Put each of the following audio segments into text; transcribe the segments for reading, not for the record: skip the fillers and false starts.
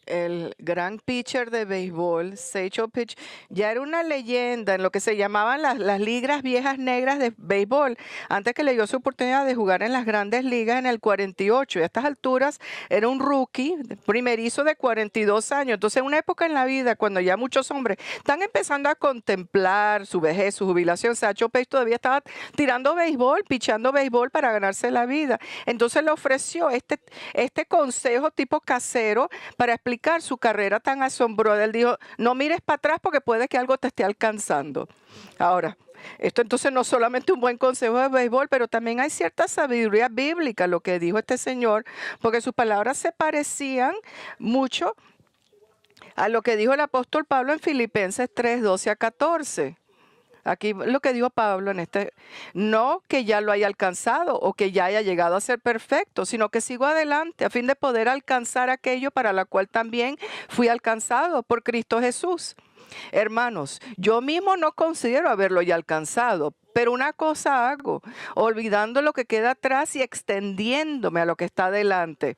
El gran pitcher de béisbol, Satchel Paige, ya era una leyenda en lo que se llamaban las ligas viejas negras de béisbol, antes que le dio su oportunidad de jugar en las grandes ligas en el 48. Y a estas alturas era un rookie, primerizo de 42 años. Entonces, una época en la vida cuando ya muchos hombres están empezando a contemplar su vejez, su jubilación, Satchel Paige todavía estaba tirando béisbol, pichando béisbol para ganarse la vida. Entonces le ofreció este consejo tipo casero para explicar su carrera tan asombrosa. Él dijo, no mires para atrás porque puede que algo te esté alcanzando. Ahora, esto entonces no solamente un buen consejo de béisbol, pero también hay cierta sabiduría bíblica, lo que dijo este señor, porque sus palabras se parecían mucho a lo que dijo el apóstol Pablo en Filipenses 3, 12 a 14. Aquí lo que dijo Pablo en no que ya lo haya alcanzado o que ya haya llegado a ser perfecto, sino que sigo adelante a fin de poder alcanzar aquello para la cual también fui alcanzado por Cristo Jesús. Hermanos, yo mismo no considero haberlo ya alcanzado, pero una cosa hago, olvidando lo que queda atrás y extendiéndome a lo que está adelante.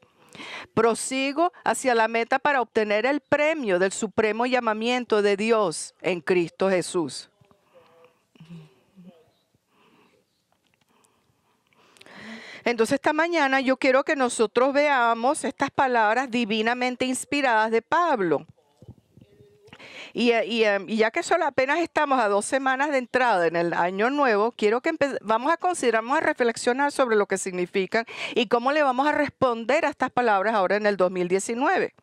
Prosigo hacia la meta para obtener el premio del supremo llamamiento de Dios en Cristo Jesús. Entonces esta mañana yo quiero que nosotros veamos estas palabras divinamente inspiradas de Pablo. Y ya que solo apenas estamos a 2 semanas de entrada en el año nuevo, quiero que vamos a reflexionar sobre lo que significan y cómo le vamos a responder a estas palabras ahora en el 2019.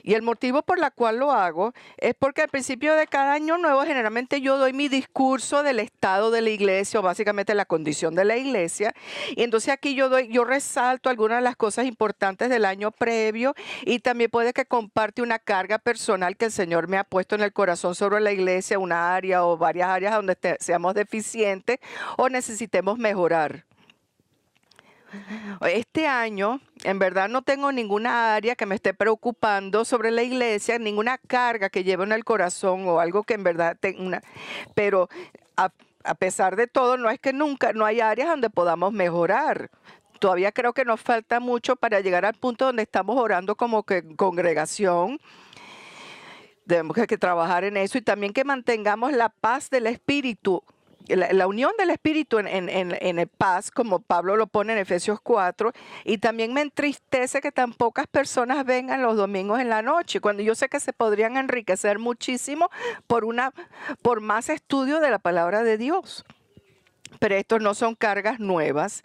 Y el motivo por la cual lo hago es porque al principio de cada año nuevo generalmente yo doy mi discurso del estado de la iglesia o básicamente la condición de la iglesia. Y entonces aquí yo resalto algunas de las cosas importantes del año previo y también puede que comparte una carga personal que el Señor me ha puesto en el corazón sobre la iglesia, una área o varias áreas donde seamos deficientes o necesitemos mejorar. Este año, en verdad, no tengo ninguna área que me esté preocupando sobre la iglesia, ninguna carga que llevo en el corazón o algo que en verdad tenga pero a pesar de todo, no es que no hay áreas donde podamos mejorar. Todavía creo que nos falta mucho para llegar al punto donde estamos orando como que congregación. Tenemos que trabajar en eso y también que mantengamos la paz del Espíritu. La unión del Espíritu en el paz, como Pablo lo pone en Efesios 4, y también me entristece que tan pocas personas vengan los domingos en la noche, cuando yo sé que se podrían enriquecer muchísimo por más estudio de la palabra de Dios. Pero estos no son cargas nuevas.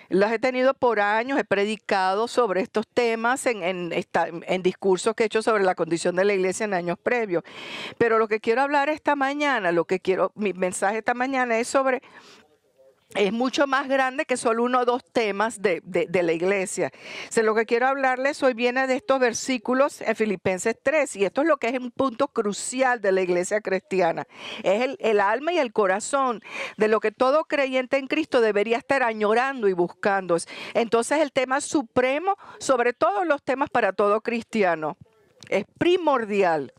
Las he tenido por años, he predicado sobre estos temas en discursos que he hecho sobre la condición de la iglesia en años previos. Pero lo que quiero hablar esta mañana, mi mensaje esta mañana es mucho más grande que solo uno o dos temas de la iglesia. Lo que quiero hablarles hoy viene de estos versículos en Filipenses 3, y esto es lo que es un punto crucial de la iglesia cristiana. Es el alma y el corazón de lo que todo creyente en Cristo debería estar añorando y buscando. Entonces el tema supremo sobre todos los temas para todo cristiano es primordial.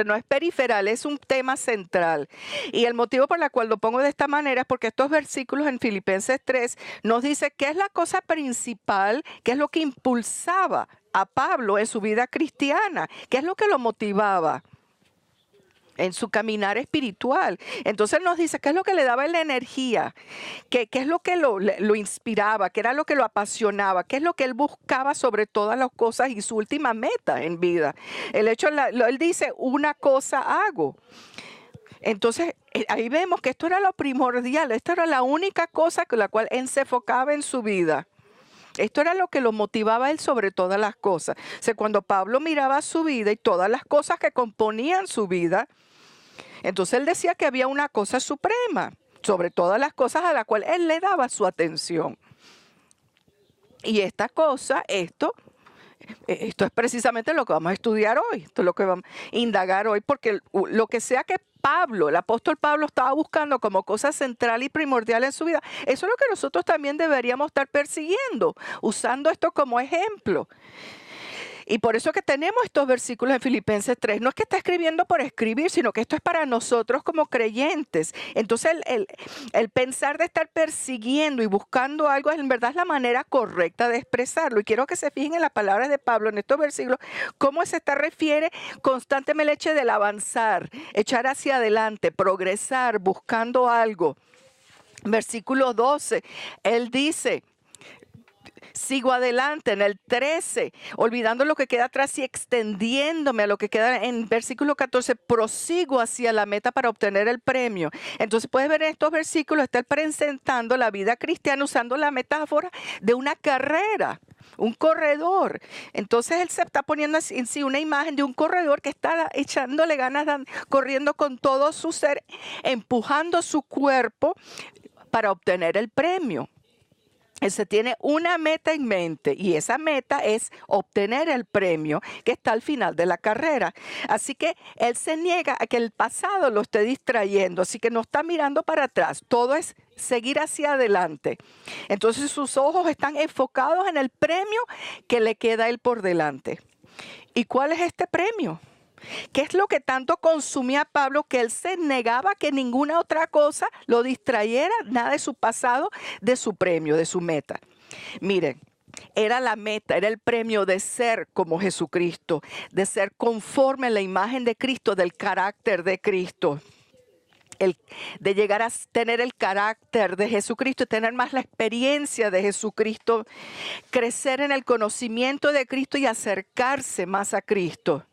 No es periferal, es un tema central. Y el motivo por el cual lo pongo de esta manera es porque estos versículos en Filipenses 3 nos dice qué es la cosa principal, qué es lo que impulsaba a Pablo en su vida cristiana, qué es lo que lo motivaba en su caminar espiritual. Entonces nos dice qué es lo que le daba la energía, qué es lo que lo inspiraba, qué era lo que lo apasionaba, qué es lo que él buscaba sobre todas las cosas y su última meta en vida. Él dice, una cosa hago. Entonces, ahí vemos que esto era lo primordial, esto era la única cosa con la cual él se enfocaba en su vida. Esto era lo que lo motivaba a él sobre todas las cosas. O sea, cuando Pablo miraba su vida y todas las cosas que componían su vida, entonces él decía que había una cosa suprema sobre todas las cosas a la cual él le daba su atención. Y esta cosa, esto es precisamente lo que vamos a estudiar hoy, esto es lo que vamos a indagar hoy, porque lo que sea que el apóstol Pablo estaba buscando como cosa central y primordial en su vida, eso es lo que nosotros también deberíamos estar persiguiendo, usando esto como ejemplo. Y por eso que tenemos estos versículos en Filipenses 3. No es que está escribiendo por escribir, sino que esto es para nosotros como creyentes. Entonces el pensar de estar persiguiendo y buscando algo en verdad es la manera correcta de expresarlo. Y quiero que se fijen en las palabras de Pablo en estos versículos, cómo se está refiere constantemente el hecho del avanzar, echar hacia adelante, progresar, buscando algo. Versículo 12, él dice: sigo adelante. En el 13, olvidando lo que queda atrás y extendiéndome a lo que queda en versículo 14, prosigo hacia la meta para obtener el premio. Entonces puedes ver en estos versículos, está presentando la vida cristiana usando la metáfora de una carrera, un corredor. Entonces él se está poniendo en sí una imagen de un corredor que está echándole ganas, corriendo con todo su ser, empujando su cuerpo para obtener el premio. Él se tiene una meta en mente y esa meta es obtener el premio que está al final de la carrera. Así que él se niega a que el pasado lo esté distrayendo, así que no está mirando para atrás, todo es seguir hacia adelante. Entonces sus ojos están enfocados en el premio que le queda a él por delante. ¿Y cuál es este premio? ¿Qué es lo que tanto consumía a Pablo que él se negaba que ninguna otra cosa lo distrayera, nada de su pasado, de su premio, de su meta? Miren, era la meta, era el premio de ser como Jesucristo, de ser conforme a la imagen de Cristo, del carácter de Cristo. De llegar a tener el carácter de Jesucristo, tener más la experiencia de Jesucristo, crecer en el conocimiento de Cristo y acercarse más a Cristo.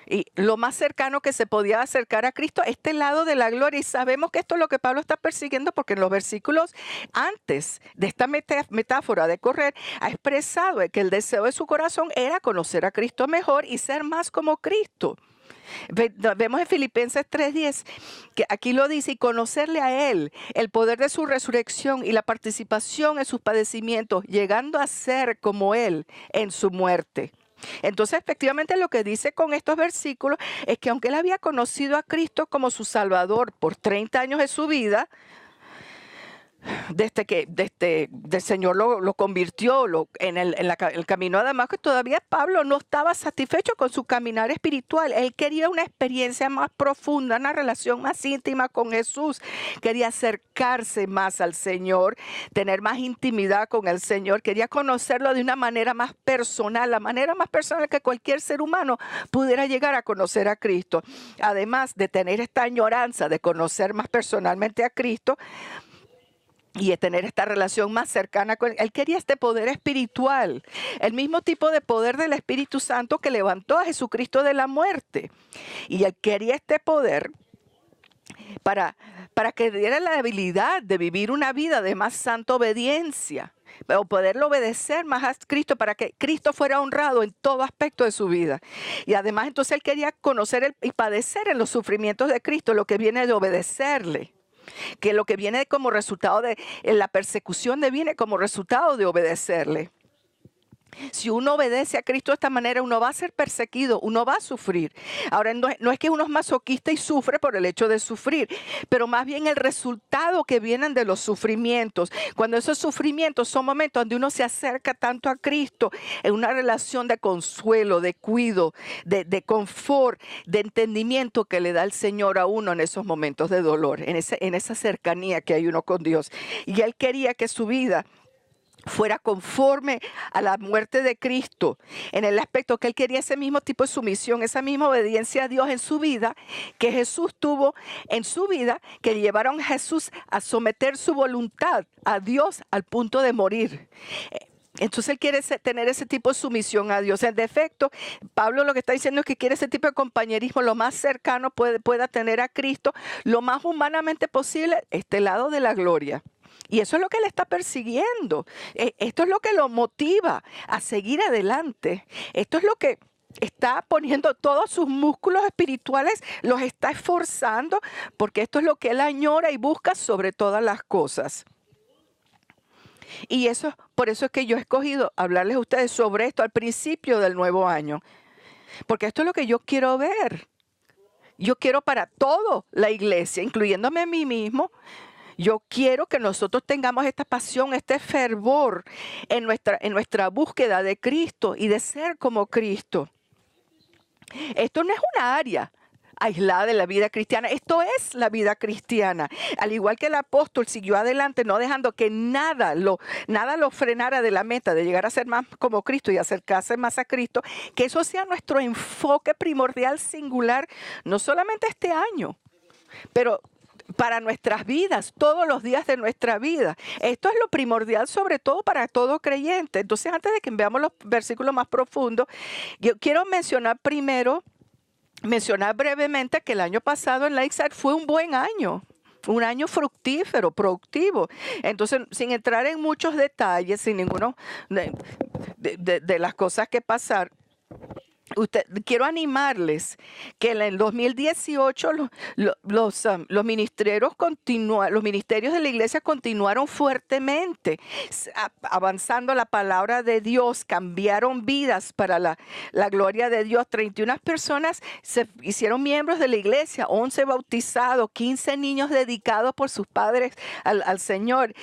Y lo más cercano que se podía acercar a Cristo, este lado de la gloria. Y sabemos que esto es lo que Pablo está persiguiendo, porque en los versículos antes de esta metáfora de correr, ha expresado que el deseo de su corazón era conocer a Cristo mejor y ser más como Cristo. Vemos en Filipenses 3:10 que aquí lo dice: y conocerle a Él, el poder de su resurrección y la participación en sus padecimientos, llegando a ser como Él en su muerte. Entonces, efectivamente, lo que dice con estos versículos es que aunque él había conocido a Cristo como su Salvador por 30 años de su vida, desde que el Señor lo convirtió en el camino a Damasco, todavía Pablo no estaba satisfecho con su caminar espiritual. Él quería una experiencia más profunda, una relación más íntima con Jesús. Quería acercarse más al Señor, tener más intimidad con el Señor. Quería conocerlo de una manera más personal, la manera más personal que cualquier ser humano pudiera llegar a conocer a Cristo. Además de tener esta añoranza de conocer más personalmente a Cristo, y de tener esta relación más cercana con él. Él quería este poder espiritual, el mismo tipo de poder del Espíritu Santo que levantó a Jesucristo de la muerte. Y él quería este poder para que diera la habilidad de vivir una vida de más santa obediencia, o poderlo obedecer más a Cristo, para que Cristo fuera honrado en todo aspecto de su vida. Y además entonces él quería conocer y padecer en los sufrimientos de Cristo, lo que viene de obedecerle. Que lo que viene como resultado de la persecución viene como resultado de obedecerle. Si uno obedece a Cristo de esta manera, uno va a ser perseguido, uno va a sufrir. Ahora, no es que uno es masoquista y sufre por el hecho de sufrir, pero más bien el resultado que vienen de los sufrimientos. Cuando esos sufrimientos son momentos donde uno se acerca tanto a Cristo, en una relación de consuelo, de cuidado, de confort, de entendimiento que le da el Señor a uno en esos momentos de dolor, en esa cercanía que hay uno con Dios. Y Él quería que su vida fuera conforme a la muerte de Cristo, en el aspecto que él quería ese mismo tipo de sumisión, esa misma obediencia a Dios en su vida, que Jesús tuvo en su vida, que llevaron a Jesús a someter su voluntad a Dios al punto de morir. Entonces él quiere tener ese tipo de sumisión a Dios. En defecto, Pablo lo que está diciendo es que quiere ese tipo de compañerismo lo más cercano pueda tener a Cristo, lo más humanamente posible, este lado de la gloria. Y eso es lo que él está persiguiendo. Esto es lo que lo motiva a seguir adelante. Esto es lo que está poniendo todos sus músculos espirituales, los está esforzando, porque esto es lo que él añora y busca sobre todas las cosas. Y por eso es que yo he escogido hablarles a ustedes sobre esto al principio del nuevo año. Porque esto es lo que yo quiero ver. Yo quiero para toda la iglesia, incluyéndome a mí mismo, Yo quiero que nosotros tengamos esta pasión, este fervor en nuestra búsqueda de Cristo y de ser como Cristo. Esto no es una área aislada de la vida cristiana. Esto es la vida cristiana. Al igual que el apóstol siguió adelante, no dejando que nada lo frenara de la meta de llegar a ser más como Cristo y acercarse más a Cristo, que eso sea nuestro enfoque primordial, singular, no solamente este año, pero para nuestras vidas, todos los días de nuestra vida. Esto es lo primordial, sobre todo para todo creyente. Entonces, antes de que veamos los versículos más profundos, yo quiero mencionar brevemente que el año pasado en Lakeside fue un buen año. Un año fructífero, productivo. Entonces, sin entrar en muchos detalles, sin ninguno de las cosas que pasaron, quiero animarles que en el 2018 los ministerios de la iglesia continuaron fuertemente avanzando la palabra de Dios, cambiaron vidas para la gloria de Dios. 31 personas se hicieron miembros de la iglesia, 11 bautizados, 15 niños dedicados por sus padres al Señor.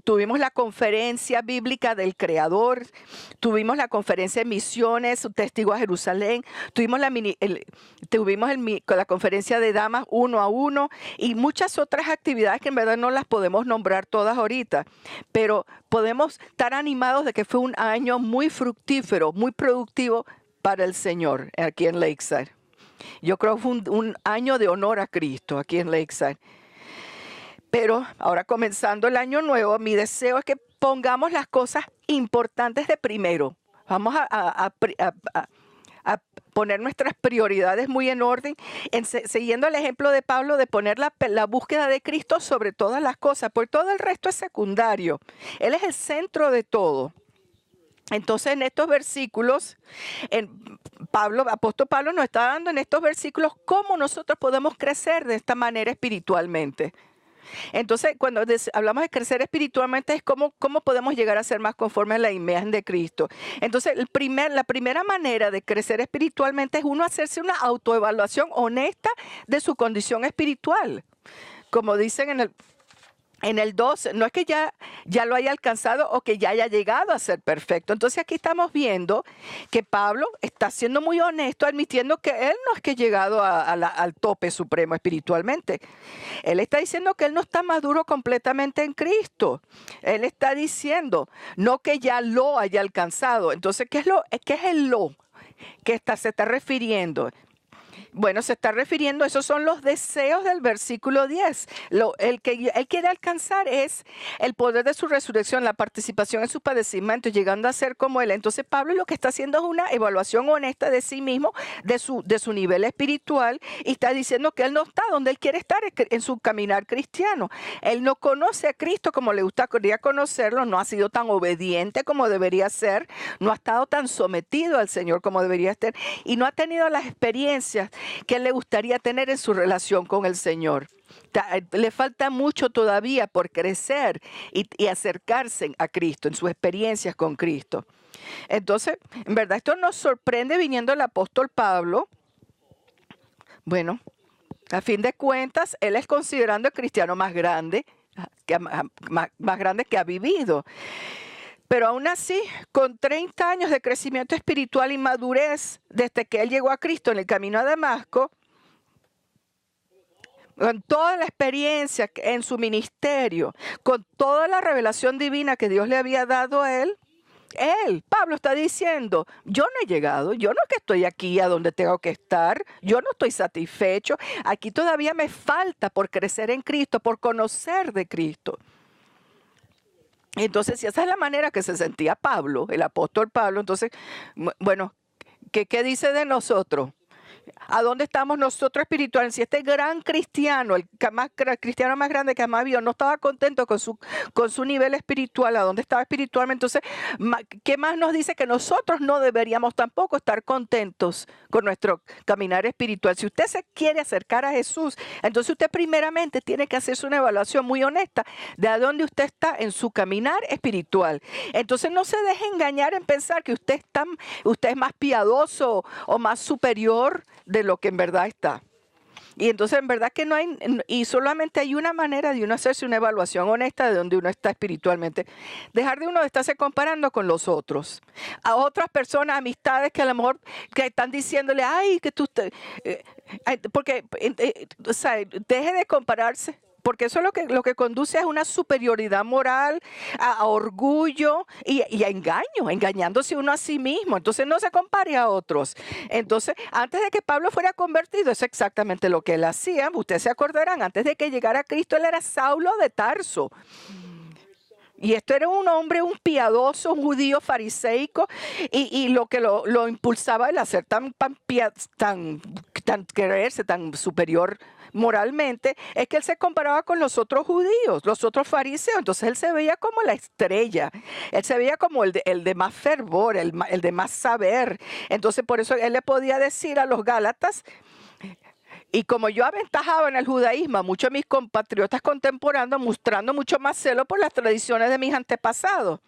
Tuvimos la conferencia bíblica del Creador, tuvimos la conferencia de misiones, Testigo a Jerusalén, tuvimos la conferencia de damas 1 a 1 y muchas otras actividades que en verdad no las podemos nombrar todas ahorita, pero podemos estar animados de que fue un año muy fructífero, muy productivo para el Señor aquí en Lakeside. Yo creo que fue un año de honor a Cristo aquí en Lakeside. Pero ahora comenzando el año nuevo, mi deseo es que pongamos las cosas importantes de primero. Vamos a poner nuestras prioridades muy en orden, siguiendo el ejemplo de Pablo de poner la búsqueda de Cristo sobre todas las cosas, porque todo el resto es secundario. Él es el centro de todo. Entonces, en estos versículos, apóstol Pablo nos está dando en estos versículos cómo nosotros podemos crecer de esta manera espiritualmente. Entonces, cuando hablamos de crecer espiritualmente es cómo podemos llegar a ser más conformes a la imagen de Cristo. Entonces, la primera manera de crecer espiritualmente es uno hacerse una autoevaluación honesta de su condición espiritual. Como dicen en el 2, no es que ya lo haya alcanzado o que ya haya llegado a ser perfecto. Entonces aquí estamos viendo que Pablo está siendo muy honesto, admitiendo que él no es que ha llegado al tope supremo espiritualmente. Él está diciendo que él no está maduro completamente en Cristo. Él está diciendo, no que ya lo haya alcanzado. Entonces, ¿qué es el lo que se está refiriendo? Bueno, se está refiriendo, esos son los deseos del versículo 10. El que él quiere alcanzar es el poder de su resurrección, la participación en sus padecimientos, llegando a ser como él. Entonces Pablo lo que está haciendo es una evaluación honesta de sí mismo, de su nivel espiritual, y está diciendo que él no está donde él quiere estar en su caminar cristiano. Él no conoce a Cristo como le gustaría conocerlo, no ha sido tan obediente como debería ser, no ha estado tan sometido al Señor como debería estar, y no ha tenido las experiencias que le gustaría tener en su relación con el Señor. Le falta mucho todavía por crecer y acercarse a Cristo, en sus experiencias con Cristo. Entonces, en verdad, esto nos sorprende viniendo el apóstol Pablo. Bueno, a fin de cuentas, él es considerando el cristiano más grande que ha vivido. Pero aún así, con 30 años de crecimiento espiritual y madurez desde que él llegó a Cristo en el camino a Damasco, con toda la experiencia en su ministerio, con toda la revelación divina que Dios le había dado a él, Pablo está diciendo, yo no he llegado, yo no es que estoy aquí a donde tengo que estar, yo no estoy satisfecho, aquí todavía me falta por crecer en Cristo, por conocer de Cristo. Entonces, si esa es la manera que se sentía Pablo, el apóstol Pablo, entonces, bueno, ¿qué dice de nosotros? ¿A dónde estamos nosotros espiritualmente? Si este gran cristiano, cristiano más grande que jamás vio, no estaba contento con su nivel espiritual, ¿a dónde estaba espiritualmente? Entonces, ¿qué más nos dice? Que nosotros no deberíamos tampoco estar contentos con nuestro caminar espiritual. Si usted se quiere acercar a Jesús, entonces usted primeramente tiene que hacerse una evaluación muy honesta de a dónde usted está en su caminar espiritual. Entonces, no se deje engañar en pensar que usted es más piadoso o más superior de lo que en verdad está. Y entonces en verdad que no hay, y solamente hay una manera de uno hacerse una evaluación honesta de donde uno está espiritualmente. Dejar de uno de estarse comparando con los otros. A otras personas, amistades que a lo mejor que están diciéndole, ay, que tú, porque, o sea, deje de compararse. Porque eso es lo que conduce a una superioridad moral, a orgullo y a engaño, engañándose uno a sí mismo. Entonces no se compare a otros. Entonces, antes de que Pablo fuera convertido, es exactamente lo que él hacía. Ustedes se acordarán, antes de que llegara a Cristo, él era Saulo de Tarso. Y esto era un hombre, un piadoso, un judío fariseico, y lo que lo impulsaba el hacer tan creerse tan superior moralmente, es que él se comparaba con los otros judíos, los otros fariseos. Entonces él se veía como la estrella, él se veía como el de más fervor, el de más saber. Entonces por eso él le podía decir a los Gálatas, y como yo aventajaba en el judaísmo a muchos de mis compatriotas contemporáneos, mostrando mucho más celo por las tradiciones de mis antepasados.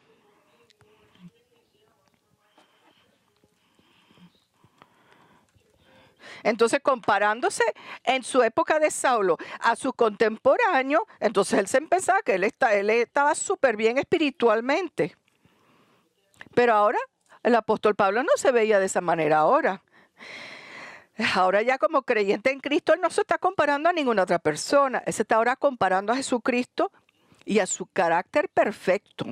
Entonces, comparándose en su época de Saulo a su contemporáneo, entonces él se pensaba que él estaba súper bien espiritualmente. Pero ahora, el apóstol Pablo no se veía de esa manera ahora. Ahora ya como creyente en Cristo, él no se está comparando a ninguna otra persona. Él se está ahora comparando a Jesucristo y a su carácter perfecto.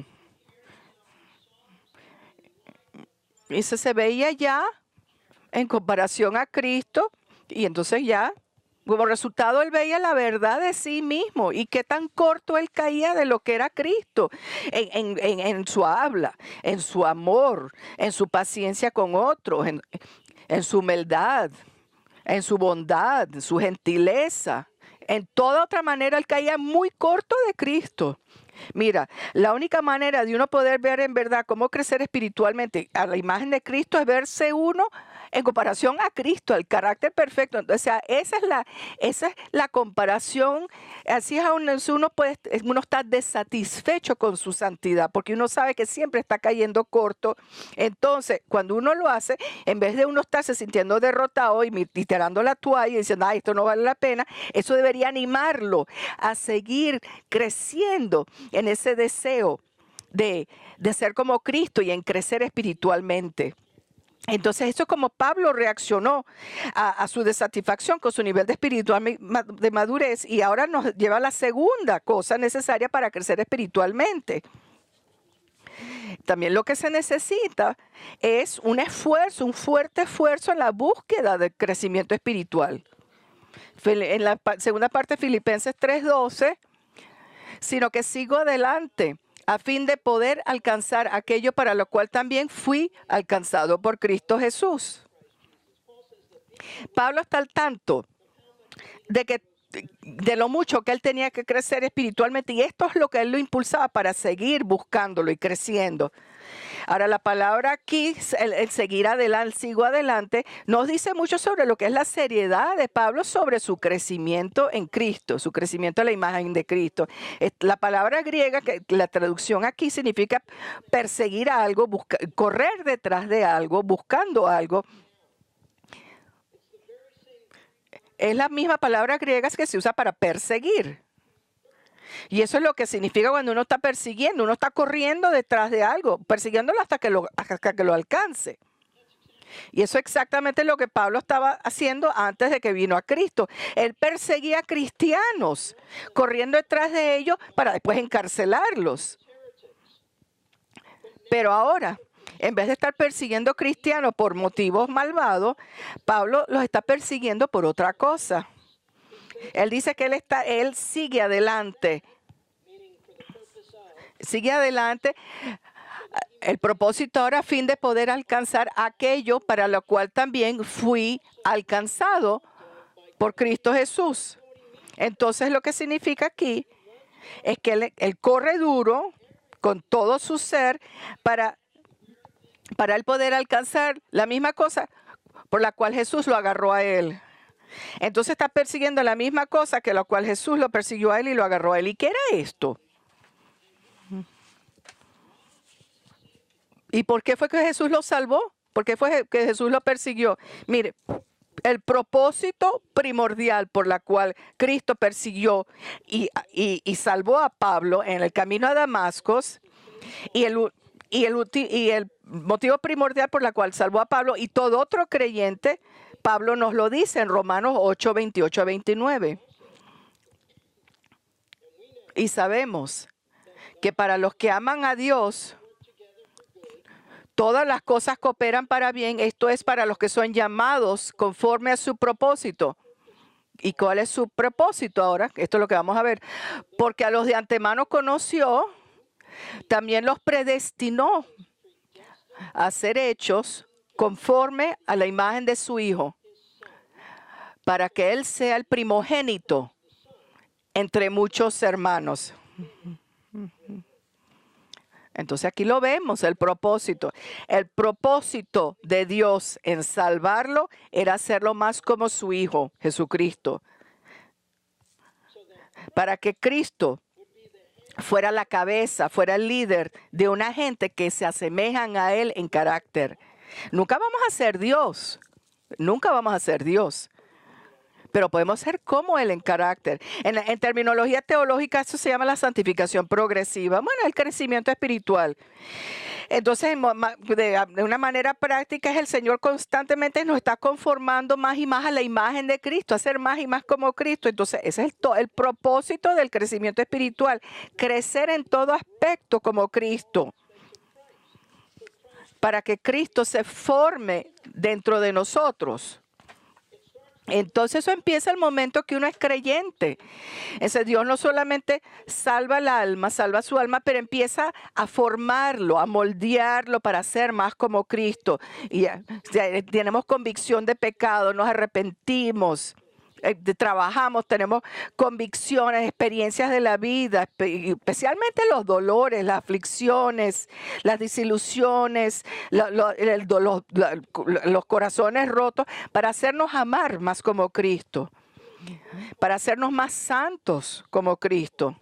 Y se veía ya en comparación a Cristo, y entonces ya, como resultado, él veía la verdad de sí mismo y qué tan corto él caía de lo que era Cristo en su habla, en su amor, en su paciencia con otros, en su humildad, en su bondad, en su gentileza. En toda otra manera, él caía muy corto de Cristo. Mira, la única manera de uno poder ver en verdad cómo crecer espiritualmente a la imagen de Cristo es verse uno en comparación a Cristo, el carácter perfecto. O sea, esa es la comparación. Así es uno está desatisfecho con su santidad, porque uno sabe que siempre está cayendo corto. Entonces, cuando uno lo hace, en vez de uno estarse sintiendo derrotado y tirando la toalla y diciendo, ay, esto no vale la pena, eso debería animarlo a seguir creciendo en ese deseo de ser como Cristo y en crecer espiritualmente. Entonces, eso es como Pablo reaccionó a su desatisfacción con su nivel de espiritual de madurez, y ahora nos lleva a la segunda cosa necesaria para crecer espiritualmente. También lo que se necesita es un esfuerzo, un fuerte esfuerzo en la búsqueda del crecimiento espiritual. En la segunda parte de Filipenses 3:12, sino que sigo adelante a fin de poder alcanzar aquello para lo cual también fui alcanzado por Cristo Jesús. Pablo está al tanto de lo mucho que él tenía que crecer espiritualmente, y esto es lo que él lo impulsaba para seguir buscándolo y creciendo. Ahora, la palabra aquí, el seguir adelante, sigo adelante, nos dice mucho sobre lo que es la seriedad de Pablo sobre su crecimiento en Cristo, su crecimiento a la imagen de Cristo. La palabra griega, que la traducción aquí significa perseguir algo, correr detrás de algo, buscando algo. Es la misma palabra griega que se usa para perseguir. Y eso es lo que significa cuando uno está persiguiendo, uno está corriendo detrás de algo, persiguiéndolo hasta que lo alcance. Y eso es exactamente lo que Pablo estaba haciendo antes de que vino a Cristo. Él perseguía a cristianos, corriendo detrás de ellos para después encarcelarlos. Pero ahora, en vez de estar persiguiendo cristianos por motivos malvados, Pablo los está persiguiendo por otra cosa. Él dice que él sigue adelante. Sigue adelante. El propósito ahora a fin de poder alcanzar aquello para lo cual también fui alcanzado por Cristo Jesús. Entonces lo que significa aquí es que él corre duro con todo su ser para él poder alcanzar la misma cosa por la cual Jesús lo agarró a él. Entonces está persiguiendo la misma cosa que la cual Jesús lo persiguió a él y lo agarró a él. ¿Y qué era esto? ¿Y por qué fue que Jesús lo salvó? ¿Por qué fue que Jesús lo persiguió? Mire, el propósito primordial por la cual Cristo persiguió y salvó a Pablo en el camino a Damasco, y el motivo primordial por la cual salvó a Pablo y todo otro creyente, Pablo nos lo dice en Romanos 8, 28 a 29. Y sabemos que para los que aman a Dios, todas las cosas cooperan para bien. Esto es para los que son llamados conforme a su propósito. ¿Y cuál es su propósito ahora? Esto es lo que vamos a ver. Porque a los de antemano conoció, también los predestinó a ser hechos conforme a la imagen de su Hijo, para que Él sea el primogénito entre muchos hermanos. Entonces aquí lo vemos, el propósito. El propósito de Dios en salvarlo era hacerlo más como su Hijo, Jesucristo. Para que Cristo fuera la cabeza, fuera el líder de una gente que se asemejan a Él en carácter. Nunca vamos a ser Dios. Nunca vamos a ser Dios. Pero podemos ser como Él en carácter. En terminología teológica eso se llama la santificación progresiva. Bueno, el crecimiento espiritual. Entonces, de una manera práctica es el Señor constantemente nos está conformando más y más a la imagen de Cristo, a ser más y más como Cristo. Entonces, ese es el propósito del crecimiento espiritual, crecer en todo aspecto como Cristo, para que Cristo se forme dentro de nosotros. Entonces eso empieza el momento que uno es creyente. Ese Dios no solamente salva el alma, salva su alma, pero empieza a formarlo, a moldearlo para ser más como Cristo. Y tenemos convicción de pecado, nos arrepentimos, trabajamos, tenemos convicciones, experiencias de la vida, especialmente los dolores, las aflicciones, las desilusiones, los corazones rotos, para hacernos amar más como Cristo, para hacernos más santos como Cristo,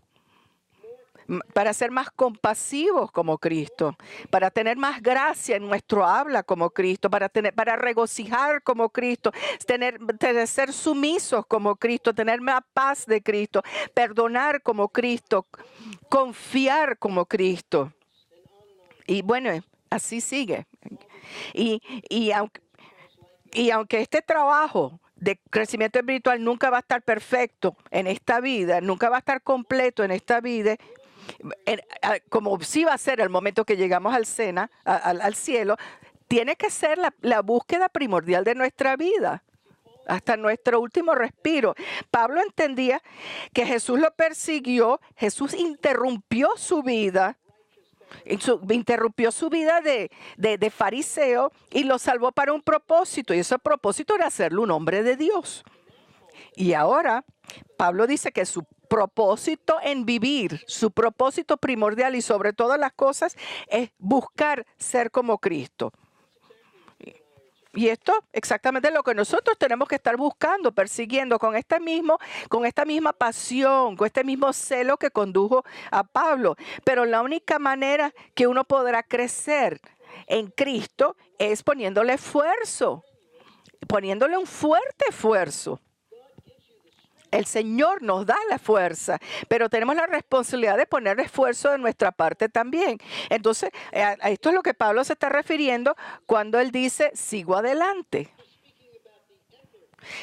para ser más compasivos como Cristo, para tener más gracia en nuestro habla como Cristo, para regocijar como Cristo, ser sumisos como Cristo, tener más paz de Cristo, perdonar como Cristo, confiar como Cristo. Y bueno, así sigue. Y aunque este trabajo de crecimiento espiritual nunca va a estar perfecto en esta vida, nunca va a estar completo en esta vida, como sí va a ser el momento que llegamos al cielo, tiene que ser la búsqueda primordial de nuestra vida, hasta nuestro último respiro. Pablo entendía que Jesús lo persiguió, Jesús interrumpió su vida de fariseo y lo salvó para un propósito, y ese propósito era hacerlo un hombre de Dios. Y ahora Pablo dice que su propósito en vivir, su propósito primordial y sobre todas las cosas es buscar ser como Cristo. Y esto exactamente lo que nosotros tenemos que estar buscando, persiguiendo con esta misma pasión, con este mismo celo que condujo a Pablo. Pero la única manera que uno podrá crecer en Cristo es poniéndole esfuerzo, poniéndole un fuerte esfuerzo. El Señor nos da la fuerza, pero tenemos la responsabilidad de poner esfuerzo de nuestra parte también. Entonces, a esto es lo que Pablo se está refiriendo cuando él dice, sigo adelante.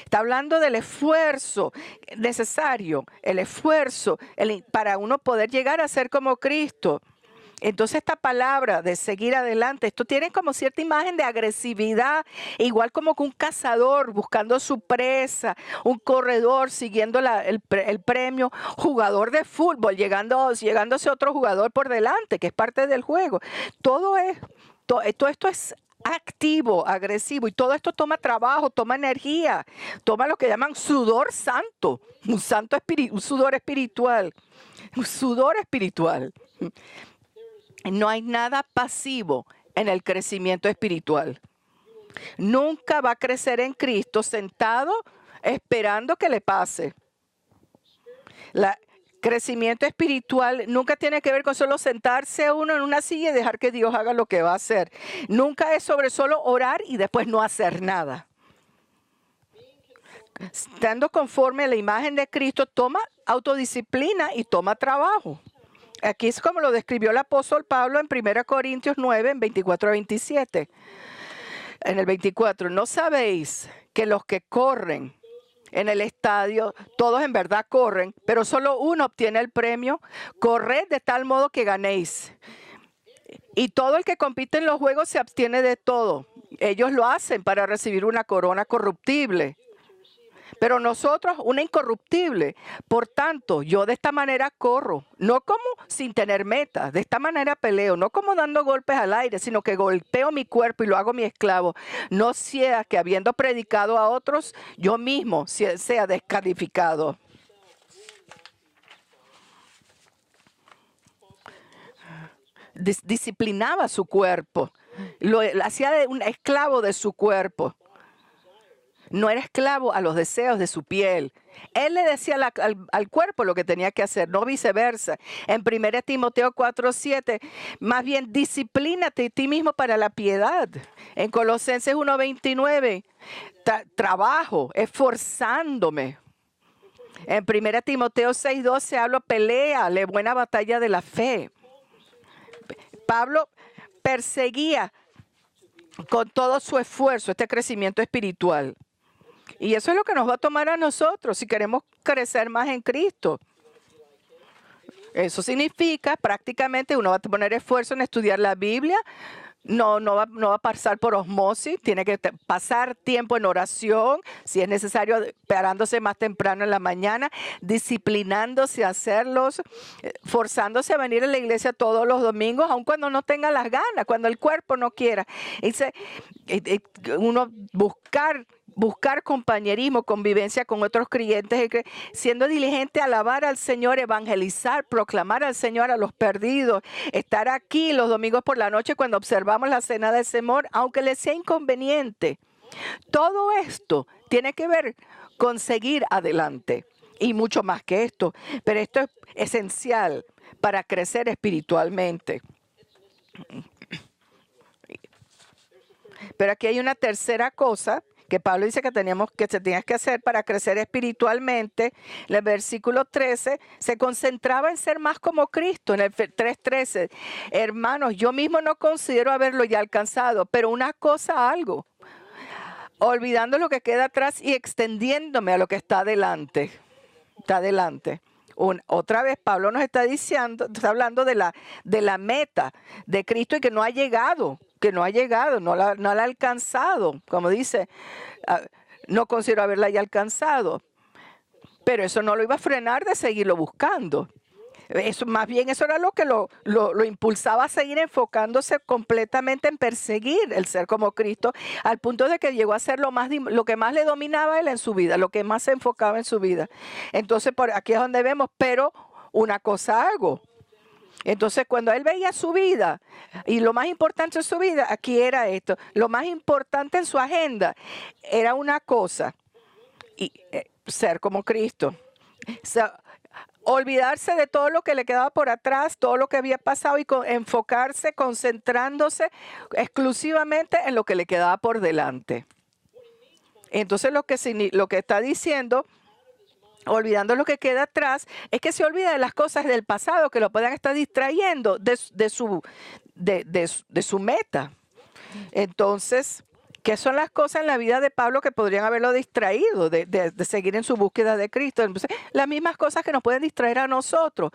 Está hablando del esfuerzo necesario, el esfuerzo para uno poder llegar a ser como Cristo. Entonces esta palabra de seguir adelante, esto tiene como cierta imagen de agresividad, igual como que un cazador buscando su presa, un corredor siguiendo el premio, jugador de fútbol llegándose otro jugador por delante, que es parte del juego. Todo esto es activo, agresivo, y todo esto toma trabajo, toma energía, toma lo que llaman sudor santo, un sudor espiritual, un sudor espiritual. No hay nada pasivo en el crecimiento espiritual. Nunca va a crecer en Cristo sentado esperando que le pase. El crecimiento espiritual nunca tiene que ver con solo sentarse uno en una silla y dejar que Dios haga lo que va a hacer. Nunca es sobre solo orar y después no hacer nada. estando conforme a la imagen de Cristo, toma autodisciplina y toma trabajo. Aquí es como lo describió el apóstol Pablo en 1 Corintios 9, en 24 a 27. En el 24, ¿no sabéis que los que corren en el estadio, todos en verdad corren, pero solo uno obtiene el premio? Corred de tal modo que ganéis. Y todo el que compite en los juegos se abstiene de todo. Ellos lo hacen para recibir una corona corruptible, pero nosotros una incorruptible. Por tanto, yo de esta manera corro, no como sin tener metas, de esta manera peleo, no como dando golpes al aire, sino que golpeo mi cuerpo y lo hago mi esclavo. No sea que habiendo predicado a otros, yo mismo sea descalificado. Disciplinaba su cuerpo, lo hacía de un esclavo de su cuerpo. No era esclavo a los deseos de su piel. Él le decía al cuerpo lo que tenía que hacer, no viceversa. En 1 Timoteo 4:7, más bien disciplínate a ti mismo para la piedad. En Colosenses 1:29, trabajo, esforzándome. En 1 Timoteo 6:12 hablo, pelea, la buena batalla de la fe. Pablo perseguía con todo su esfuerzo este crecimiento espiritual. Y eso es lo que nos va a tomar a nosotros si queremos crecer más en Cristo. Eso significa prácticamente uno va a poner esfuerzo en estudiar la Biblia. No va a pasar por osmosis, tiene que pasar tiempo en oración, si es necesario, parándose más temprano en la mañana, disciplinándose a hacerlos, forzándose a venir a la iglesia todos los domingos, aun cuando no tenga las ganas, cuando el cuerpo no quiera. Uno buscar compañerismo, convivencia con otros creyentes, siendo diligente a alabar al Señor, evangelizar, proclamar al Señor a los perdidos, estar aquí los domingos por la noche cuando observamos la cena del Señor, aunque les sea inconveniente. Todo esto tiene que ver con seguir adelante y mucho más que esto, pero esto es esencial para crecer espiritualmente. Pero aquí hay una tercera cosa que Pablo dice que se tenía que hacer para crecer espiritualmente. En el versículo 13 se concentraba en ser más como Cristo. En el 3:13, hermanos, yo mismo no considero haberlo ya alcanzado, pero una cosa hago, olvidando lo que queda atrás y extendiéndome a lo que está adelante. Está adelante. Otra vez Pablo nos está diciendo, está hablando de la meta de Cristo y que no ha llegado, no la ha alcanzado. Como dice, no considero haberla ya alcanzado. Pero eso no lo iba a frenar de seguirlo buscando. Eso, más bien eso era lo que lo impulsaba a seguir enfocándose completamente en perseguir el ser como Cristo, al punto de que llegó a ser lo que más le dominaba a él en su vida, lo que más se enfocaba en su vida. Entonces, por aquí es donde vemos, pero una cosa hago. Entonces, cuando él veía su vida, y lo más importante en su vida, aquí era esto, lo más importante en su agenda era una cosa, y ser como Cristo. Olvidarse de todo lo que le quedaba por atrás, todo lo que había pasado y enfocarse, concentrándose exclusivamente en lo que le quedaba por delante. Entonces lo que está diciendo, olvidando lo que queda atrás, es que se olvida de las cosas del pasado que lo puedan estar distrayendo de su meta. Entonces, ¿qué son las cosas en la vida de Pablo que podrían haberlo distraído de seguir en su búsqueda de Cristo? Entonces, las mismas cosas que nos pueden distraer a nosotros.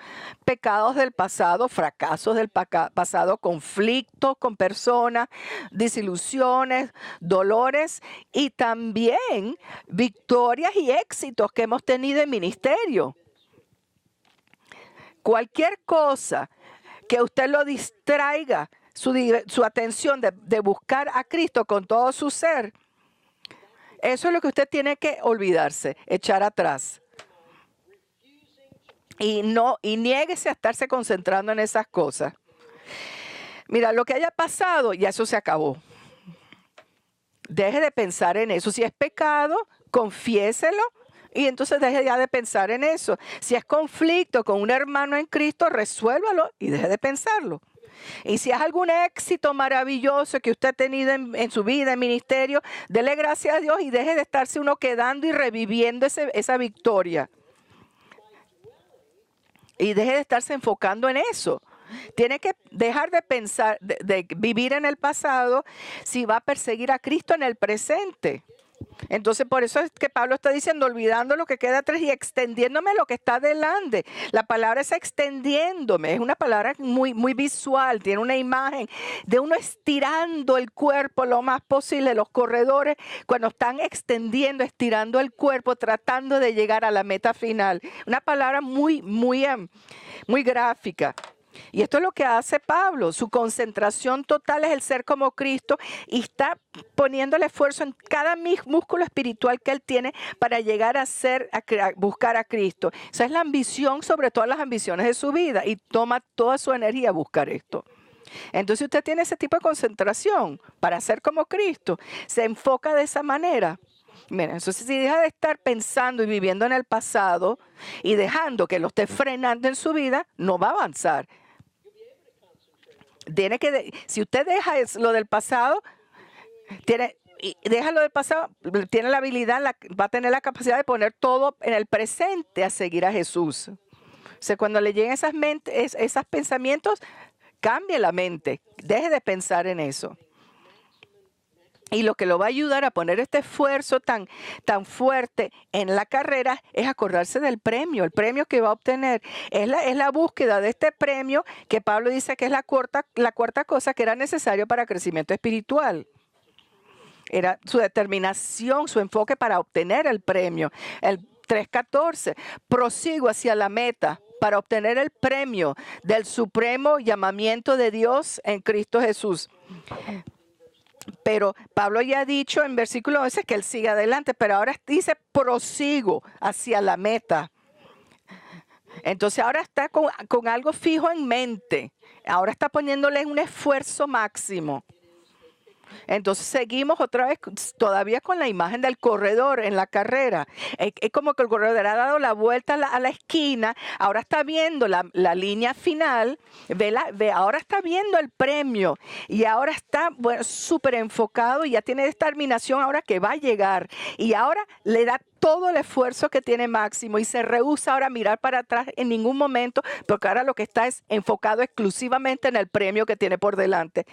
Pecados del pasado, fracasos del pasado, conflictos con personas, desilusiones, dolores y también victorias y éxitos que hemos tenido en ministerio. Cualquier cosa que usted lo distraiga, su atención de buscar a Cristo con todo su ser, eso es lo que usted tiene que olvidarse, echar atrás. Y niéguese a estarse concentrando en esas cosas. Mira, lo que haya pasado, ya eso se acabó. Deje de pensar en eso. Si es pecado, confiéselo. Y entonces deje ya de pensar en eso. Si es conflicto con un hermano en Cristo, resuélvalo y deje de pensarlo. Y si es algún éxito maravilloso que usted ha tenido en su vida, en ministerio, dele gracias a Dios y deje de estarse uno quedando y reviviendo esa victoria. Y deje de estarse enfocando en eso. Tiene que dejar de pensar, de vivir en el pasado si va a perseguir a Cristo en el presente. Entonces, por eso es que Pablo está diciendo, olvidando lo que queda atrás y extendiéndome lo que está delante. La palabra es extendiéndome, es una palabra muy, muy visual, tiene una imagen de uno estirando el cuerpo lo más posible. Los corredores, cuando están extendiendo, estirando el cuerpo, tratando de llegar a la meta final. Una palabra muy, muy, muy gráfica. Y esto es lo que hace Pablo. Su concentración total es el ser como Cristo y está poniendo el esfuerzo en cada músculo espiritual que él tiene para llegar a buscar a Cristo. Esa es la ambición sobre todas las ambiciones de su vida y toma toda su energía a buscar esto. Entonces usted tiene ese tipo de concentración para ser como Cristo. Se enfoca de esa manera. Mira, entonces si deja de estar pensando y viviendo en el pasado y dejando que lo esté frenando en su vida, no va a avanzar. Si usted deja lo del pasado, deja lo del pasado, tiene la habilidad, va a tener la capacidad de poner todo en el presente a seguir a Jesús. O sea, cuando le lleguen esos pensamientos, cambie la mente, deje de pensar en eso. Y lo que lo va a ayudar a poner este esfuerzo tan fuerte en la carrera es acordarse del premio. El premio que va a obtener es la búsqueda de este premio que Pablo dice que es la cuarta cosa que era necesario para crecimiento espiritual. Era su determinación, su enfoque para obtener el premio. El 3:14, prosigo hacia la meta para obtener el premio del supremo llamamiento de Dios en Cristo Jesús. Pero Pablo ya ha dicho en versículo 11 que él sigue adelante, pero ahora dice prosigo hacia la meta. Entonces ahora está con algo fijo en mente. Ahora está poniéndole un esfuerzo máximo. Entonces seguimos otra vez todavía con la imagen del corredor en la carrera. Es como que el corredor ha dado la vuelta a la esquina, ahora está viendo la línea final, ahora está viendo el premio y ahora está súper enfocado y ya tiene determinación ahora que va a llegar y ahora le da todo el esfuerzo que tiene máximo y se rehúsa ahora a mirar para atrás en ningún momento porque ahora lo que está es enfocado exclusivamente en el premio que tiene por delante.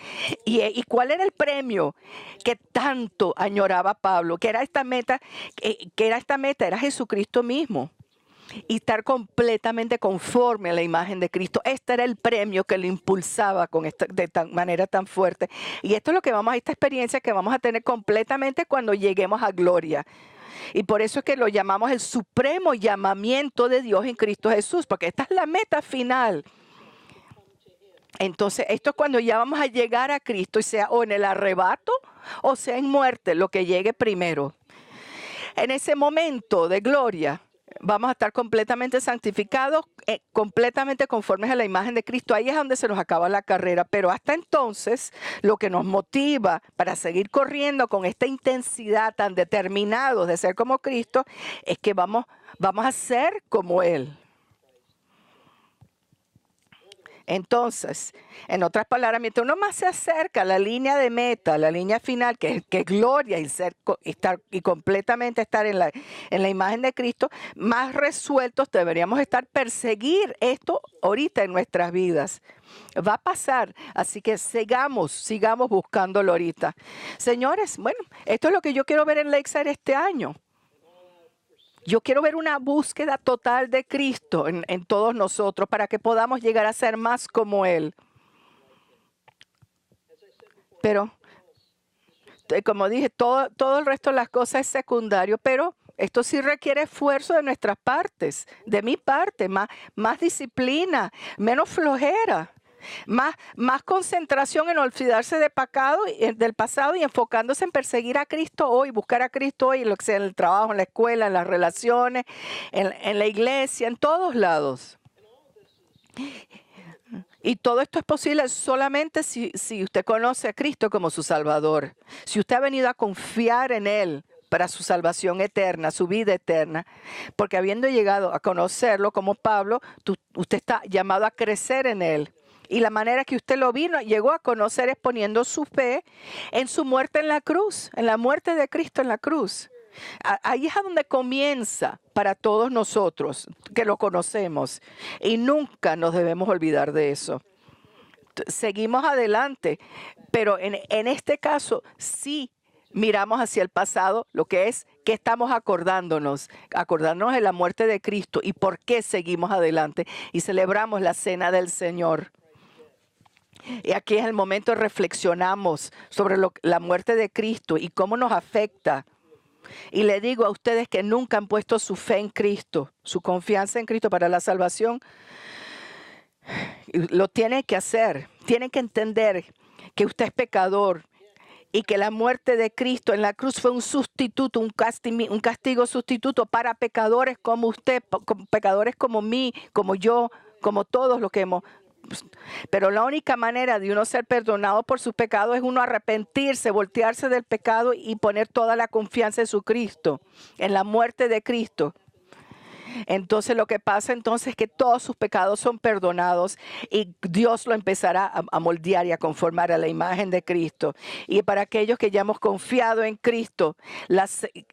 ¿Y cuál era el premio que tanto añoraba Pablo? Que era esta meta, era Jesucristo mismo. Y estar completamente conforme a la imagen de Cristo. Este era el premio que le impulsaba de manera tan fuerte. Y esto es lo que esta experiencia que vamos a tener completamente cuando lleguemos a gloria. Y por eso es que lo llamamos el supremo llamamiento de Dios en Cristo Jesús, porque esta es la meta final. Entonces, esto es cuando ya vamos a llegar a Cristo, y sea o en el arrebato o sea en muerte, lo que llegue primero. En ese momento de gloria, vamos a estar completamente santificados, completamente conformes a la imagen de Cristo. Ahí es donde se nos acaba la carrera. Pero hasta entonces, lo que nos motiva para seguir corriendo con esta intensidad tan determinados de ser como Cristo, es que vamos a ser como Él. Entonces, en otras palabras, mientras uno más se acerca a la línea de meta, la línea final, que es gloria y completamente estar en la imagen de Cristo, más resueltos deberíamos estar perseguir esto ahorita en nuestras vidas. Va a pasar, así que sigamos buscándolo ahorita. Señores, bueno, esto es lo que yo quiero ver en Lakeside este año. Yo quiero ver una búsqueda total de Cristo en todos nosotros para que podamos llegar a ser más como Él. Pero, como dije, todo el resto de las cosas es secundario, pero esto sí requiere esfuerzo de nuestras partes, de mi parte, más disciplina, menos flojera. Más concentración en olvidarse del pasado y enfocándose en perseguir a Cristo hoy, buscar a Cristo hoy, lo que sea en el trabajo, en la escuela, en las relaciones, en la iglesia, en todos lados. Y todo esto es posible solamente si usted conoce a Cristo como su Salvador. Si usted ha venido a confiar en Él para su salvación eterna, su vida eterna, porque habiendo llegado a conocerlo como Pablo, usted está llamado a crecer en Él. Y la manera que usted lo llegó a conocer es poniendo su fe en su muerte en la cruz, en la muerte de Cristo en la cruz. Ahí es a donde comienza para todos nosotros que lo conocemos. Y nunca nos debemos olvidar de eso. Seguimos adelante, pero en este caso sí miramos hacia el pasado, lo que es que estamos acordándonos de la muerte de Cristo y por qué seguimos adelante y celebramos la cena del Señor. Y aquí es el momento reflexionamos sobre la muerte de Cristo y cómo nos afecta. Y le digo a ustedes que nunca han puesto su fe en Cristo, su confianza en Cristo para la salvación, lo tienen que hacer. Tienen que entender que usted es pecador y que la muerte de Cristo en la cruz fue un sustituto, un castigo sustituto para pecadores como usted, pecadores como mí, como yo, como todos los que hemos. Pero la única manera de uno ser perdonado por sus pecados es uno arrepentirse, voltearse del pecado y poner toda la confianza en su Cristo, en la muerte de Cristo. Entonces lo que pasa entonces es que todos sus pecados son perdonados y Dios lo empezará a moldear y a conformar a la imagen de Cristo. Y para aquellos que ya hemos confiado en Cristo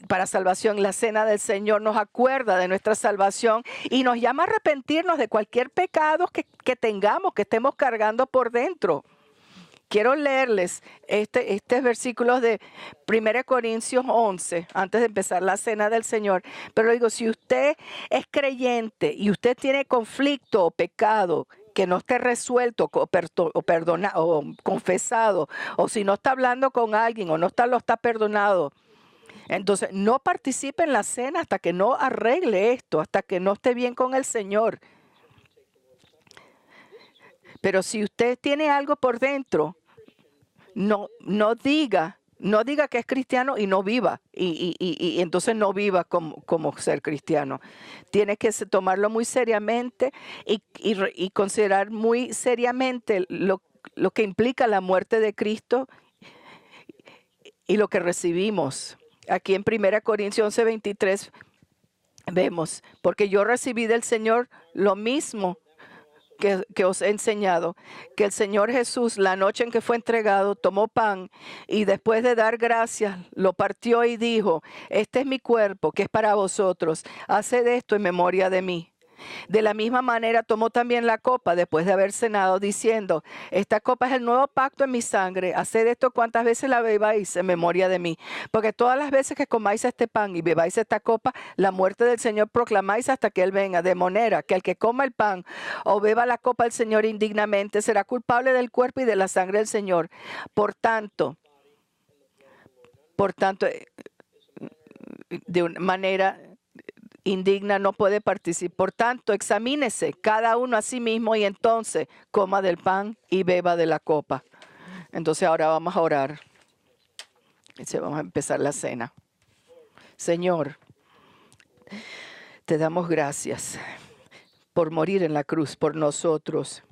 para salvación, la cena del Señor nos acuerda de nuestra salvación y nos llama a arrepentirnos de cualquier pecado que tengamos, que estemos cargando por dentro. Quiero leerles estos versículos de 1 Corintios 11, antes de empezar la cena del Señor. Pero digo, si usted es creyente y usted tiene conflicto o pecado que no esté resuelto o perdonado o confesado, o si no está hablando con alguien o lo está perdonado, entonces no participe en la cena hasta que no arregle esto, hasta que no esté bien con el Señor. Pero si usted tiene algo por dentro, no diga que es cristiano y no viva. Y entonces no viva como ser cristiano. Tiene que tomarlo muy seriamente y considerar muy seriamente lo que implica la muerte de Cristo y lo que recibimos. Aquí en 1 Corintios 11:23 vemos, porque yo recibí del Señor lo mismo que os he enseñado, que el Señor Jesús, la noche en que fue entregado, tomó pan y después de dar gracias, lo partió y dijo: este es mi cuerpo, que es para vosotros. Haced esto en memoria de mí. De la misma manera tomó también la copa después de haber cenado, diciendo: esta copa es el nuevo pacto en mi sangre. Haced esto cuantas veces la bebáis en memoria de mí. Porque todas las veces que comáis este pan y bebáis esta copa, la muerte del Señor proclamáis hasta que Él venga. De manera que el que coma el pan o beba la copa del Señor indignamente será culpable del cuerpo y de la sangre del Señor. Por tanto, de una manera indigna no puede participar. Por tanto, examínese cada uno a sí mismo y entonces coma del pan y beba de la copa. Entonces ahora vamos a orar. Vamos a empezar la cena. Señor, te damos gracias por morir en la cruz por nosotros.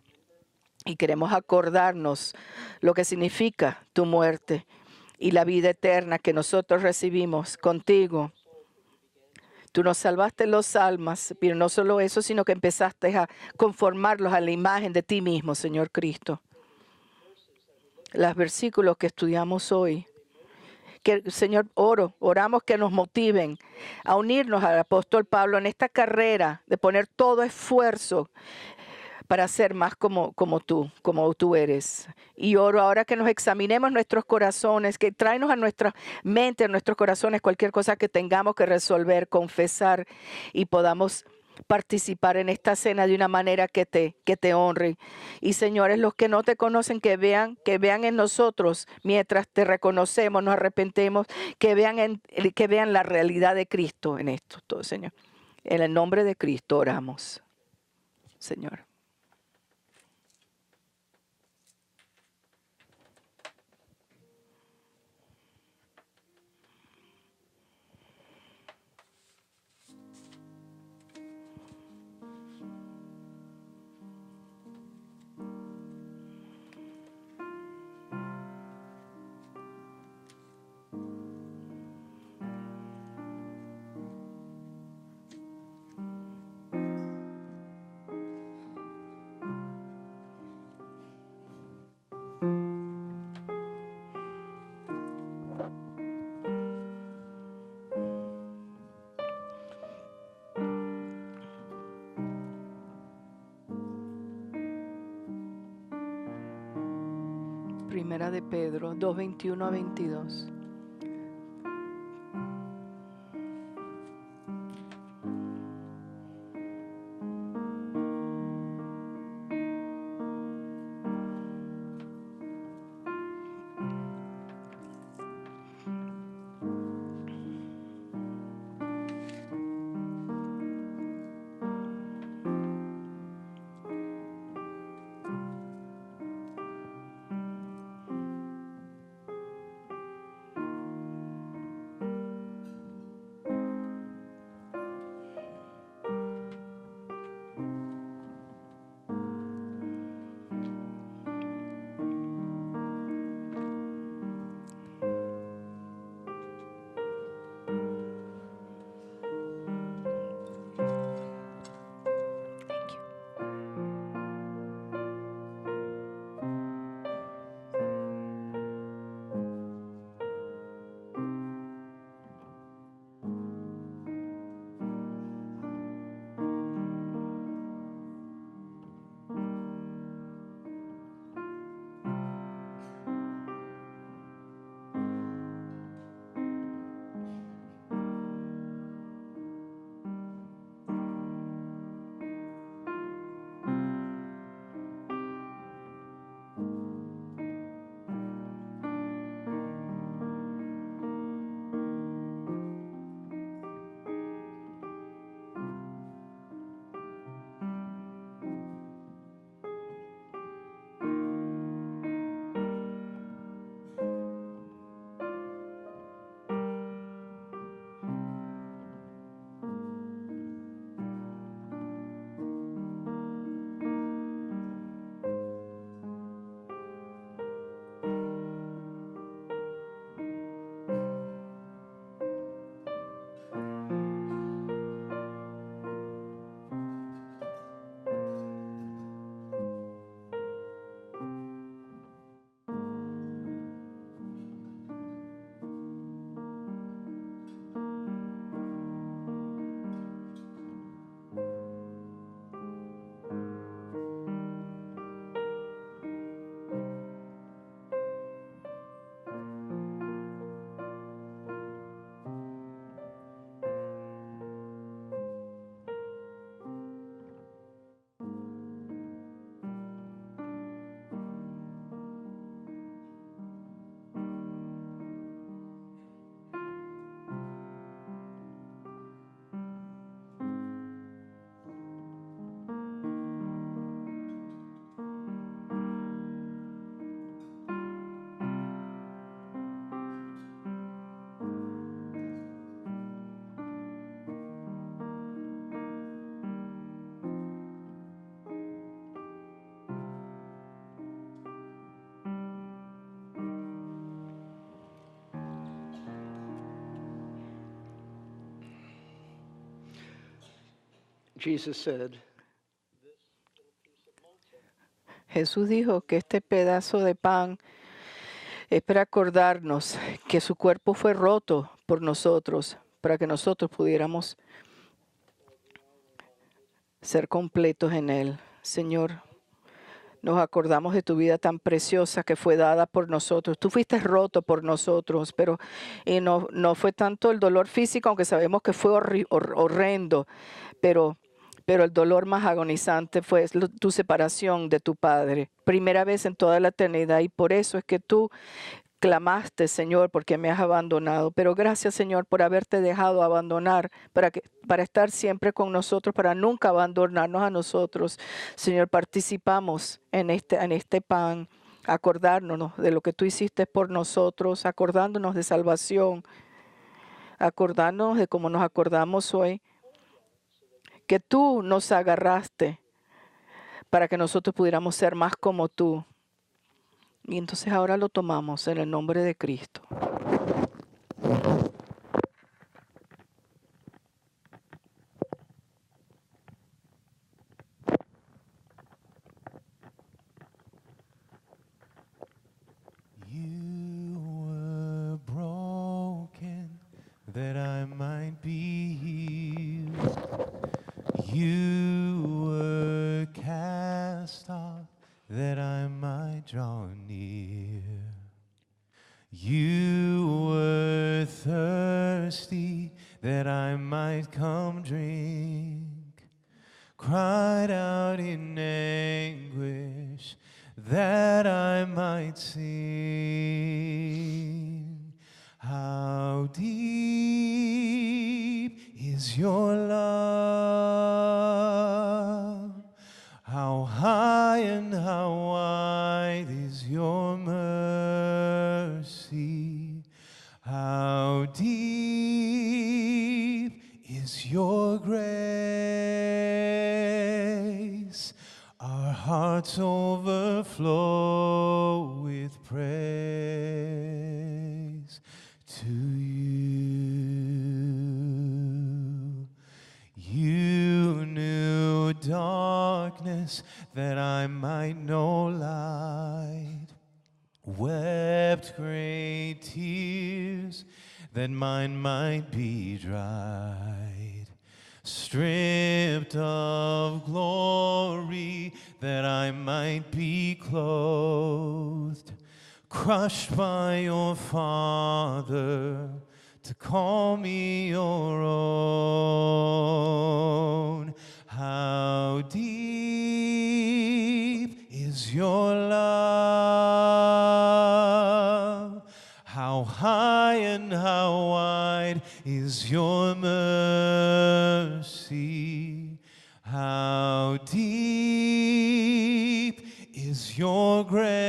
Y queremos acordarnos lo que significa tu muerte y la vida eterna que nosotros recibimos contigo. Tú nos salvaste los almas, pero no solo eso, sino que empezaste a conformarlos a la imagen de ti mismo, Señor Cristo. Los versículos que estudiamos hoy, que Señor, oramos que nos motiven a unirnos al apóstol Pablo en esta carrera de poner todo esfuerzo para ser más como tú eres. Y oro ahora que nos examinemos nuestros corazones, que tráenos a nuestra mente, a nuestros corazones, cualquier cosa que tengamos que resolver, confesar y podamos participar en esta cena de una manera que te honre. Y señores, los que no te conocen, que vean en nosotros, mientras te reconocemos, nos arrepentemos, que vean la realidad de Cristo en esto, todo, Señor. En el nombre de Cristo oramos, Señor. Primera de Pedro 2:21-22. Jesus said, Jesús dijo que este pedazo de pan es para acordarnos que su cuerpo fue roto por nosotros, para que nosotros pudiéramos ser completos en Él. Señor, nos acordamos de tu vida tan preciosa que fue dada por nosotros. Tú fuiste roto por nosotros, pero no fue tanto el dolor físico, aunque sabemos que fue horrendo, pero el dolor más agonizante fue tu separación de tu Padre. Primera vez en toda la eternidad, y por eso es que tú clamaste, Señor, porque me has abandonado. Pero gracias, Señor, por haberte dejado abandonar, para estar siempre con nosotros, para nunca abandonarnos a nosotros. Señor, participamos en este pan, acordándonos de lo que tú hiciste por nosotros, acordándonos de salvación, acordándonos de cómo nos acordamos hoy, que tú nos agarraste para que nosotros pudiéramos ser más como tú. Y entonces ahora lo tomamos en el nombre de Cristo. You were broken that I might be healed. You were cast off that I might draw near. You were thirsty that I might come drink, cried out in anguish that I might sing. How deep is your love? How high and how wide is your mercy? How deep is your grace? Our hearts overflow with praise to you. You knew darkness that I might know light, wept great tears that mine might be dried, stripped of glory that I might be clothed, crushed by your Father to call me your own. How deep is your love? How high and how wide is your mercy? How deep is your grace?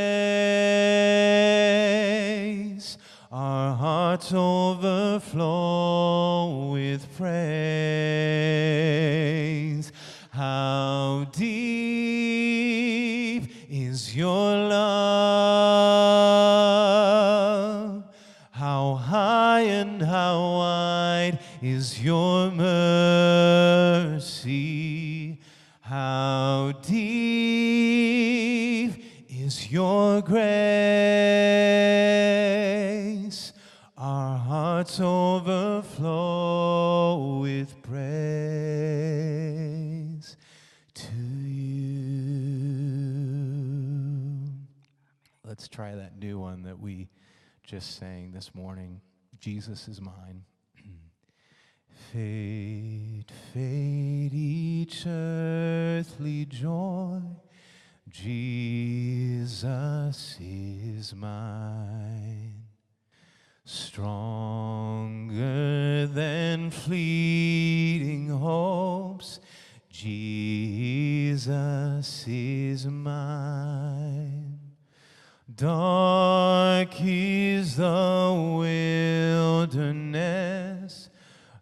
Our hearts overflow with praise. How deep is your love? How high and how wide is your mercy? How deep is your grace? Our hearts overflow with praise to you. Let's try that new one that we just sang this morning. Jesus is mine. Fade, fade each earthly joy. Jesus is mine. Stronger than fleeting hopes, Jesus is mine. Dark is the wilderness,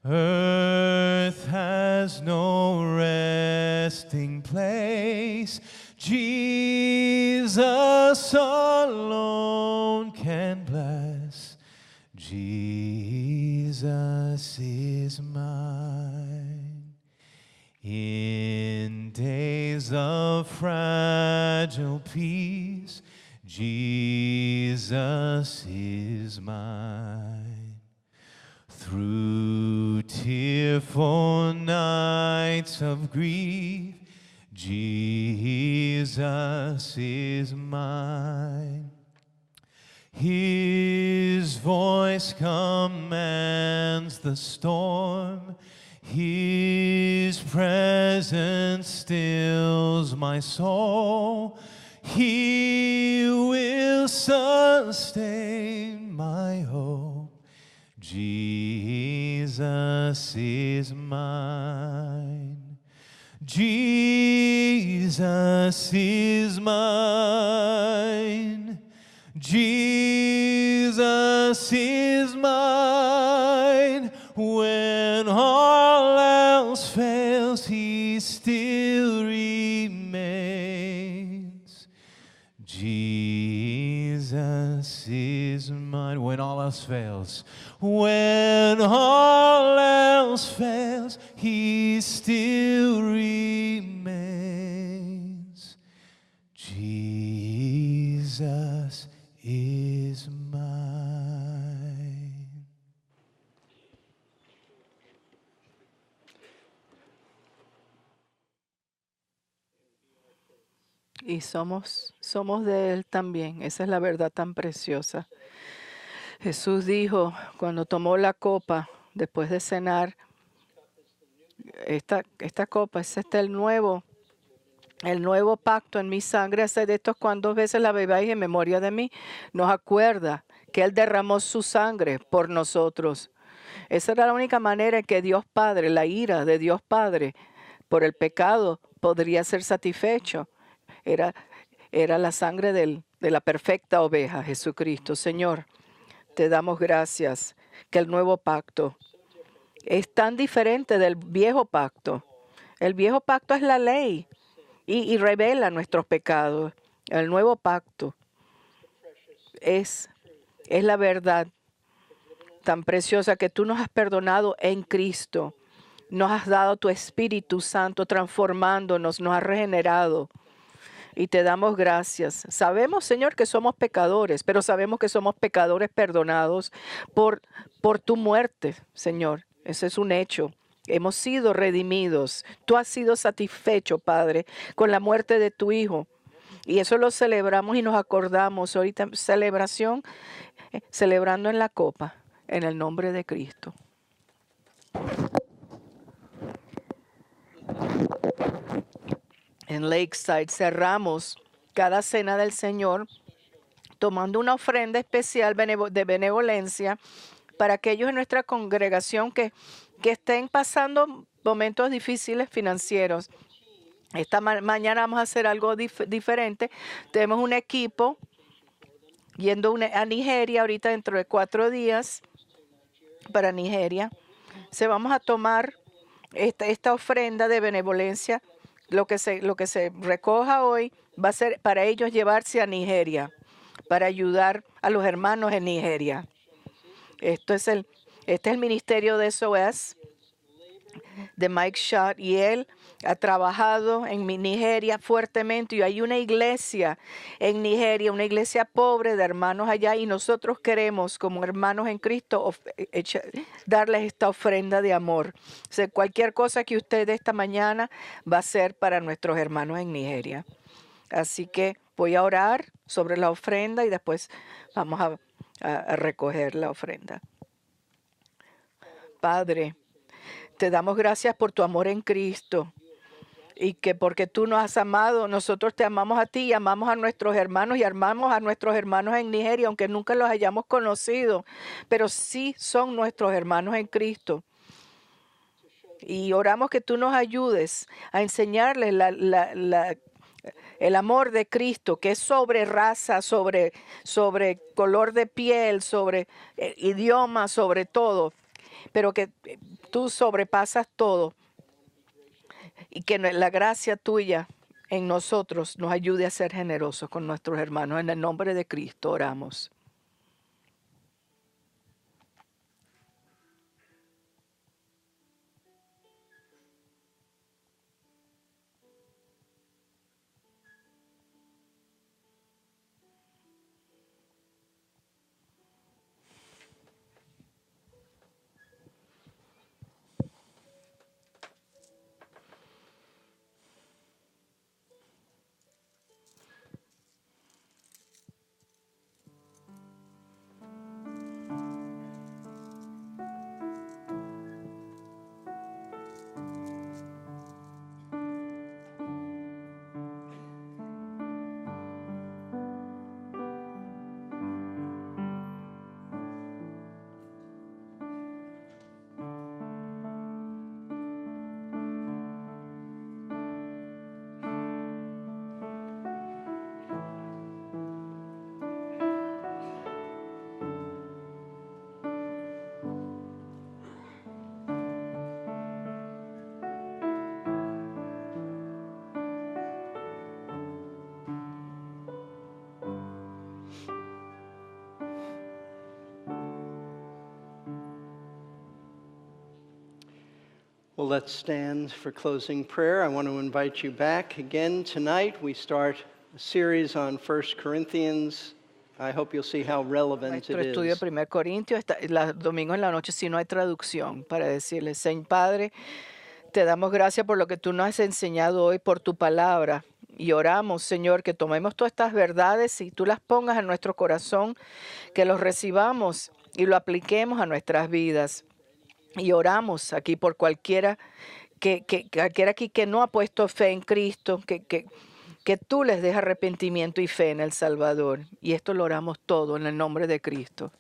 earth has no resting place. Jesus alone can bless. Jesus is mine. In days of fragile peace, Jesus is mine. Through tearful nights of grief, Jesus is mine. His voice commands the storm. His presence stills my soul. He will sustain my hope. Jesus is mine. Jesus is mine. Jesus is mine. When all else fails, he still remains. Jesus is mine. When all else fails, when all else fails, he still remains. Jesus is mine. Y somos de Él también. Esa es la verdad tan preciosa. Jesús dijo cuando tomó la copa después de cenar, esta copa es el nuevo pacto en mi sangre. Haced esto cuantas veces la bebáis en memoria de mí. Nos acuerda que Él derramó su sangre por nosotros. Esa era la única manera en que Dios Padre, la ira de Dios Padre por el pecado, podría ser satisfecho. Era, era la sangre de la perfecta oveja, Jesucristo. Señor, te damos gracias que el nuevo pacto es tan diferente del viejo pacto. El viejo pacto es la ley y revela nuestros pecados. El nuevo pacto es la verdad tan preciosa que tú nos has perdonado en Cristo. Nos has dado tu Espíritu Santo transformándonos, nos has regenerado. Y te damos gracias. Sabemos, Señor, que somos pecadores, pero sabemos que somos pecadores perdonados por tu muerte, Señor. Ese es un hecho. Hemos sido redimidos. Tú has sido satisfecho, Padre, con la muerte de tu Hijo. Y eso lo celebramos y nos acordamos ahorita. Celebración, celebrando en la copa, en el nombre de Cristo. En Lakeside cerramos cada cena del Señor tomando una ofrenda especial de benevolencia para aquellos en nuestra congregación que estén pasando momentos difíciles financieros. Esta mañana vamos a hacer algo diferente. Tenemos un equipo yendo a Nigeria ahorita dentro de 4 días para Nigeria. Vamos a tomar esta ofrenda de benevolencia. Lo que se recoja hoy va a ser para ellos llevarse a Nigeria, para ayudar a los hermanos en Nigeria. Este es el ministerio de SOS de Mike Schott y él ha trabajado en Nigeria fuertemente y hay una iglesia en Nigeria, una iglesia pobre de hermanos allá y nosotros queremos como hermanos en Cristo darles esta ofrenda de amor. O sea, cualquier cosa que usted esta mañana va a ser para nuestros hermanos en Nigeria. Así que voy a orar sobre la ofrenda y después vamos a recoger la ofrenda. Padre, te damos gracias por tu amor en Cristo y que porque tú nos has amado, nosotros te amamos a ti y amamos a nuestros hermanos y amamos a nuestros hermanos en Nigeria, aunque nunca los hayamos conocido, pero sí son nuestros hermanos en Cristo. Y oramos que tú nos ayudes a enseñarles el amor de Cristo, que es sobre raza, sobre color de piel, sobre idioma, sobre todo, pero que tú sobrepasas todo y que la gracia tuya en nosotros nos ayude a ser generosos con nuestros hermanos. En el nombre de Cristo oramos. Well, let's stand for closing prayer. I want to invite you back again tonight. We start a series on 1 Corinthians. I hope you'll see how relevant Nuestro it estudio is. de 1 Corintios, domingo en la noche, si no hay traducción, para decirle, Señor Padre, te damos gracias por lo que tú nos has enseñado hoy, por tu palabra. Y oramos, Señor, que tomemos todas estas verdades y tú las pongas en nuestro corazón, que los recibamos y lo apliquemos a nuestras vidas. Y oramos aquí por cualquiera cualquiera aquí que no ha puesto fe en Cristo, que tú les des arrepentimiento y fe en el Salvador. Y esto lo oramos todo en el nombre de Cristo.